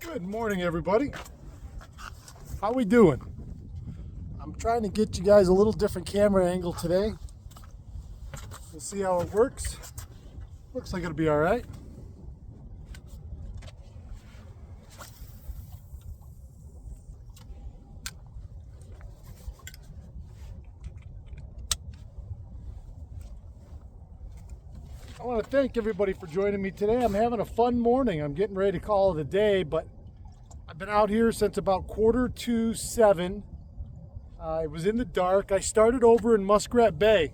Good morning, everybody. How we doing? I'm trying to get you guys a little different camera angle today. We'll see how it works. Looks like it'll be all right. I want to thank everybody for joining me today. I'm having a fun morning. I'm getting ready to call it a day, but I've been out here since about 6:45. It was in the dark. I started over in Muskrat Bay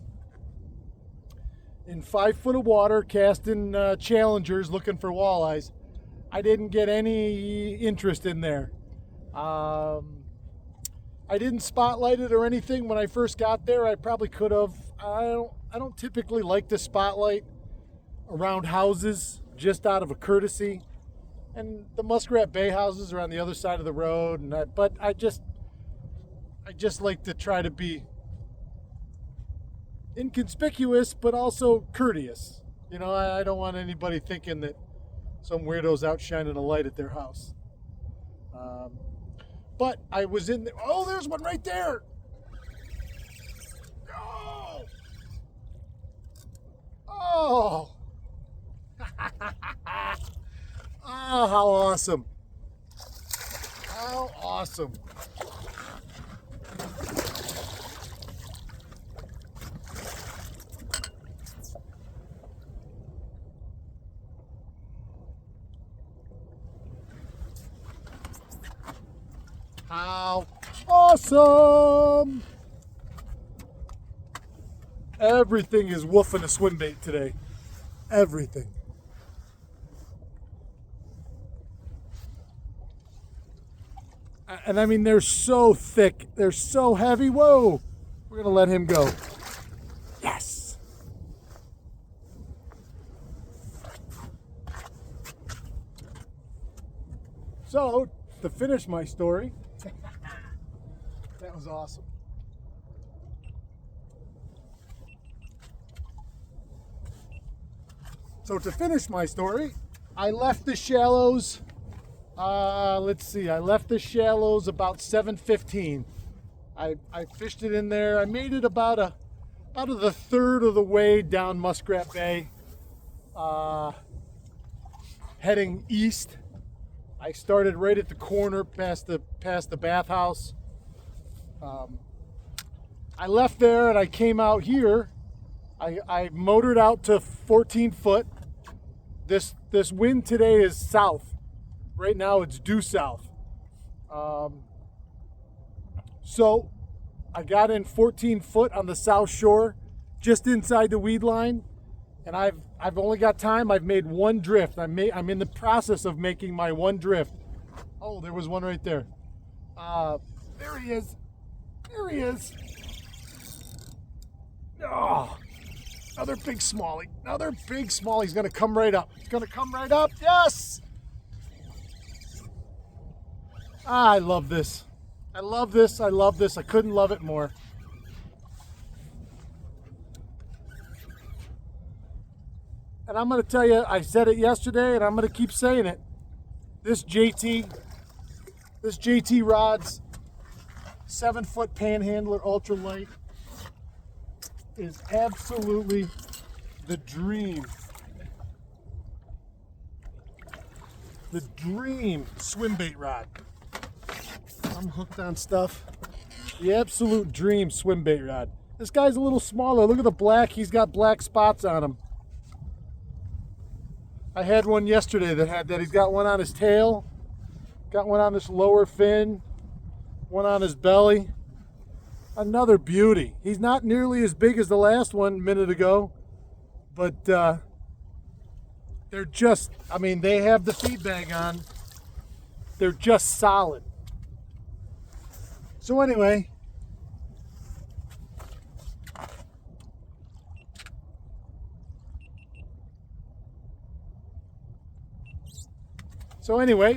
in 5 foot of water, casting challengers, looking for walleyes. I didn't get any interest in there. I didn't spotlight it or anything when I first got there. I probably could have. I don't typically like to spotlight around houses just out of a courtesy, and the Muskrat Bay houses are on the other side of the road, and but I just like to try to be inconspicuous but also courteous. You know, I don't want anybody thinking that some weirdo's out shining a light at their house. But I was in there. Oh, there's one right there. Oh, oh. Oh, how awesome. How awesome. How awesome. Everything is woofing a swim bait today. Everything. And I mean, they're so thick. They're so heavy. Whoa. We're going to let him go. Yes. So, to finish my story, that was awesome. So to finish my story, I left the shallows. Let's see. I left the shallows about 7:15. I fished it in there. I made it about the third of the way down Muskrat Bay, heading east. I started right at the corner past the bathhouse. I left there and I came out here. I motored out to 14 foot. This wind today is south. Right now it's due south. So I got in 14 foot on the south shore, just inside the weed line, and I've only got time. I've made one drift. I'm in the process of making my one drift. Oh, there was one right there. There he is. There he is. Oh, another big smallie. Another big smallie. He's gonna come right up. He's gonna come right up. Yes. I love this. I love this. I love this. I couldn't love it more. And I'm going to tell you, I said it yesterday and I'm going to keep saying it. This JT rod's 7 foot panhandler ultralight is absolutely the dream. The dream swim bait rod. I'm hooked on stuff. The absolute dream swim bait rod. This guy's a little smaller. Look at the black. He's got black spots on him. I had one yesterday that had that. He's got one on his tail, got one on his lower fin, one on his belly. Another beauty. He's not nearly as big as the last one a minute ago, but they're just, I mean, they have the feed bag on. They're just solid. So anyway,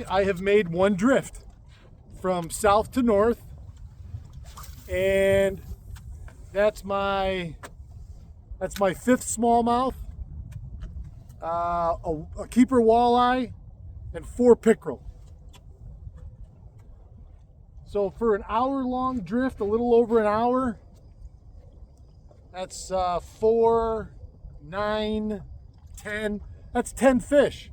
I have made one drift from south to north, and that's my fifth smallmouth, a keeper walleye, and 4 pickerel. So for an hour-long drift, a little over an hour, that's 4, 9, 10. That's 10 fish.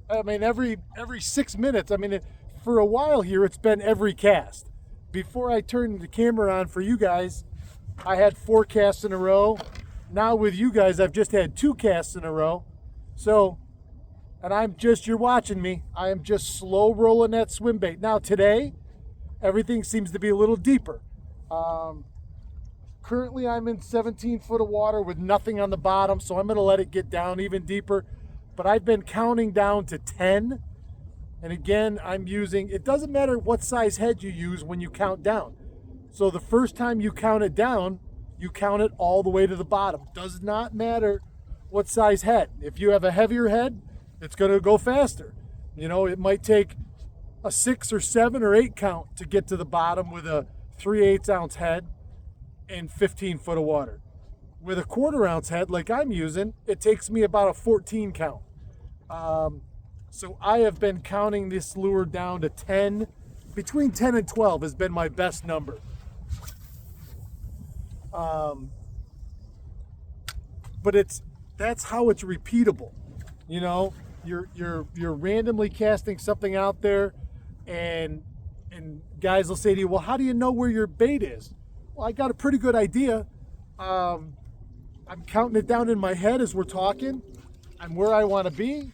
I mean, every 6 minutes. I mean, for a while here, it's been every cast. Before I turned the camera on for you guys, I had 4 casts in a row. Now with you guys, I've just had 2 casts in a row. So, and you're watching me, I am just slow rolling that swim bait. Now today, everything seems to be a little deeper. Currently I'm in 17 foot of water with nothing on the bottom, so I'm gonna let it get down even deeper. But I've been counting down to 10. And again, I'm using, it doesn't matter what size head you use when you count down. So the first time you count it down, you count it all the way to the bottom. Does not matter what size head. If you have a heavier head, it's gonna go faster. You know, it might take a 6 or 7 or 8 count to get to the bottom with a 3/8 ounce head in 15 foot of water. With a 1/4 ounce head like I'm using, it takes me about a 14 count. So I have been counting this lure down to 10. Between 10 and 12 has been my best number. But that's how it's repeatable. You know, you're randomly casting something out there, and guys will say to you, well, how do you know where your bait is? Well, I got a pretty good idea. I'm counting it down in my head as we're talking. I'm where I want to be.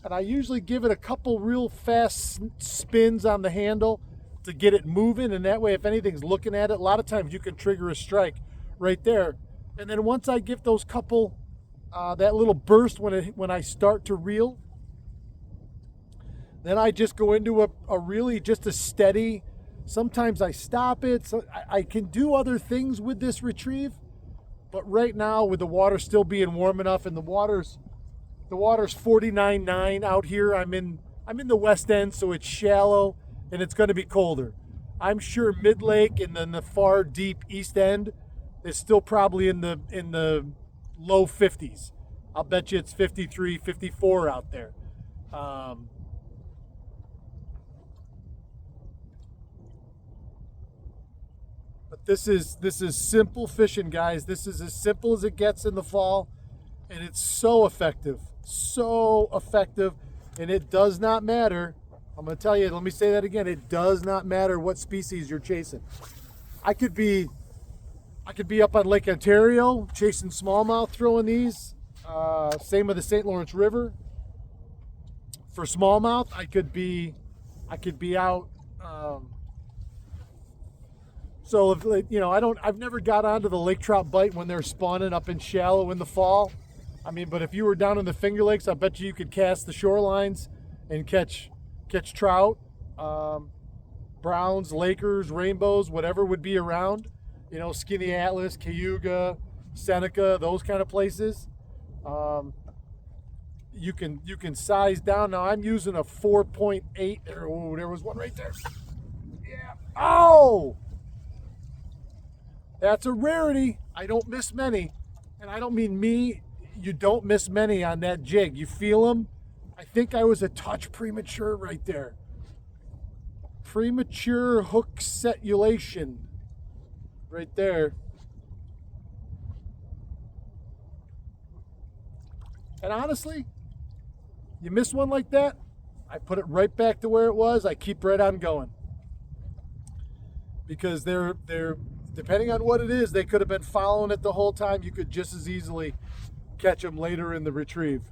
And I usually give it a couple real fast spins on the handle to get it moving. And that way, if anything's looking at it, a lot of times you can trigger a strike right there. And then once I give those couple, that little burst when I start to reel, then I just go into a really just a steady, sometimes I stop it. So I can do other things with this retrieve. But right now, with the water still being warm enough and the water's 49.9 out here. I'm in the west end, so it's shallow and it's going to be colder. I'm sure mid lake and then the far deep east end is still probably in the low 50s. I'll bet you it's 53, 54 out there. But this is simple fishing, guys. This is as simple as it gets in the fall, and it's so effective. So effective, and it does not matter. I'm going to tell you, let me say that again. It does not matter what species you're chasing. I could be up on Lake Ontario chasing smallmouth, throwing these. Same with the St. Lawrence River. For smallmouth, I could be out. So if, you know, I've never got onto the lake trout bite when they're spawning up in shallow in the fall. I mean, but if you were down in the Finger Lakes, I bet you could cast the shorelines and catch trout, browns, Lakers, rainbows, whatever would be around. You know, Skinny Atlas, Cayuga, Seneca, those kind of places. You can size down. Now I'm using a 4.8. Oh, there was one right there. Yeah. Oh, that's a rarity. I don't miss many, and I don't mean me. You don't miss many on that jig. You feel them? I think I was a touch premature right there. Premature hook setulation right there. And honestly, you miss one like that, I put it right back to where it was. I keep right on going. Because they're depending on what it is, they could have been following it the whole time. You could just as easily catch them later in the retrieve.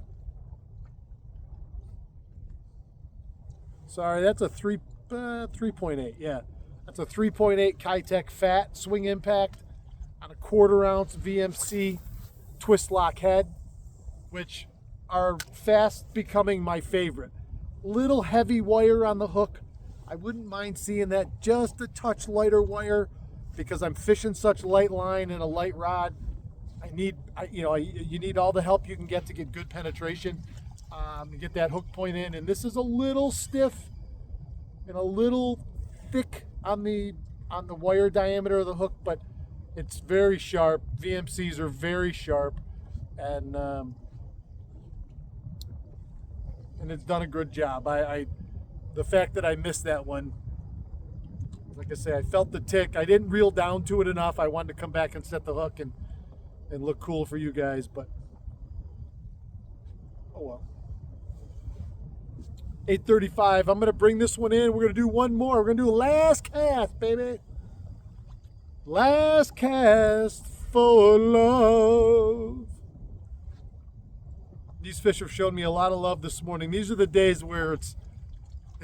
Sorry, that's a 3.8. Yeah, that's a 3.8 Kitech Fat swing impact on a 1/4 ounce VMC twist lock head, which are fast becoming my favorite. Little heavy wire on the hook. I wouldn't mind seeing that just a touch lighter wire because I'm fishing such light line and a light rod. You need all the help you can get to get good penetration, to get that hook point in. And this is a little stiff and a little thick on the wire diameter of the hook, but it's very sharp. VMCs are very sharp, and it's done a good job. The fact that I missed that one Like I say, I felt the tick. I didn't reel down to it enough. I wanted to come back and set the hook and look cool for you guys, but oh well. 8:35. I'm going to bring this one in. We're going to do one more. We're going to do a last cast, baby. Last cast for love. These fish have shown me a lot of love this morning. These are the days where it's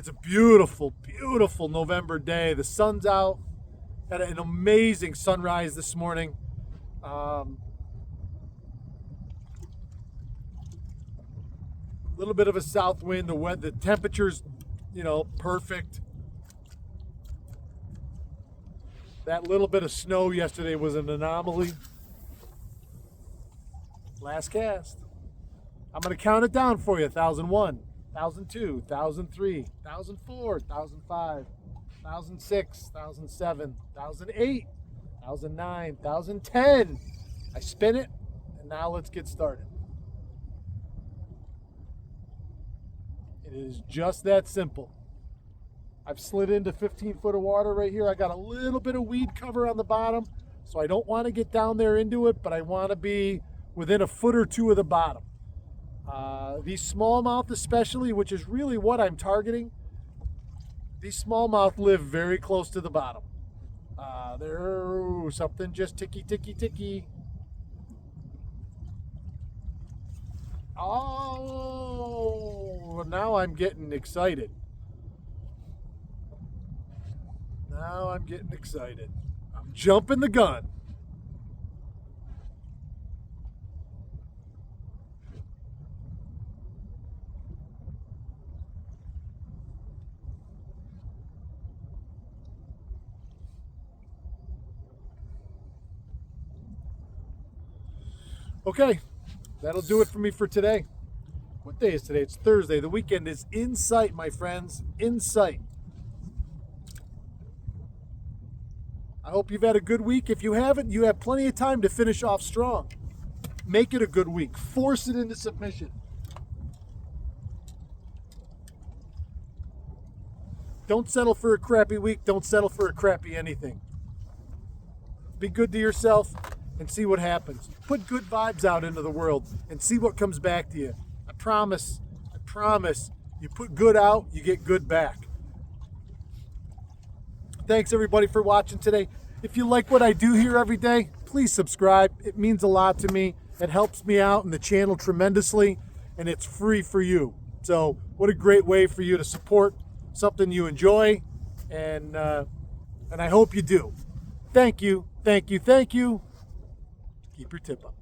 a beautiful, beautiful November day. The sun's out. Had an amazing sunrise this morning. A little bit of a south wind. The temperature's, perfect. That little bit of snow yesterday was an anomaly. Last cast. I'm going to count it down for you. 1001, 1002, 1003, 1004, 1005, 1006, 1007, 1008, 1009, 1010. I spin it, and now let's get started. It is just that simple. I've slid into 15 foot of water right here. I got a little bit of weed cover on the bottom, so I don't want to get down there into it, but I want to be within a foot or two of the bottom. These smallmouth especially, which is really what I'm targeting, these smallmouth live very close to the bottom. There's something just ticky, ticky, ticky. Oh, now I'm getting excited. Now I'm getting excited. I'm jumping the gun. Okay, that'll do it for me for today. What day is today? It's Thursday. The weekend is in sight, my friends. In sight. I hope you've had a good week. If you haven't, you have plenty of time to finish off strong. Make it a good week. Force it into submission. Don't settle for a crappy week. Don't settle for a crappy anything. Be good to yourself and see what happens. Put good vibes out into the world and see what comes back to you. I promise, you put good out, you get good back. Thanks everybody for watching today. If you like what I do here every day, please subscribe. It means a lot to me. It helps me out and the channel tremendously, and it's free for you. So what a great way for you to support something you enjoy, and I hope you do. Thank you. Keep your tip up.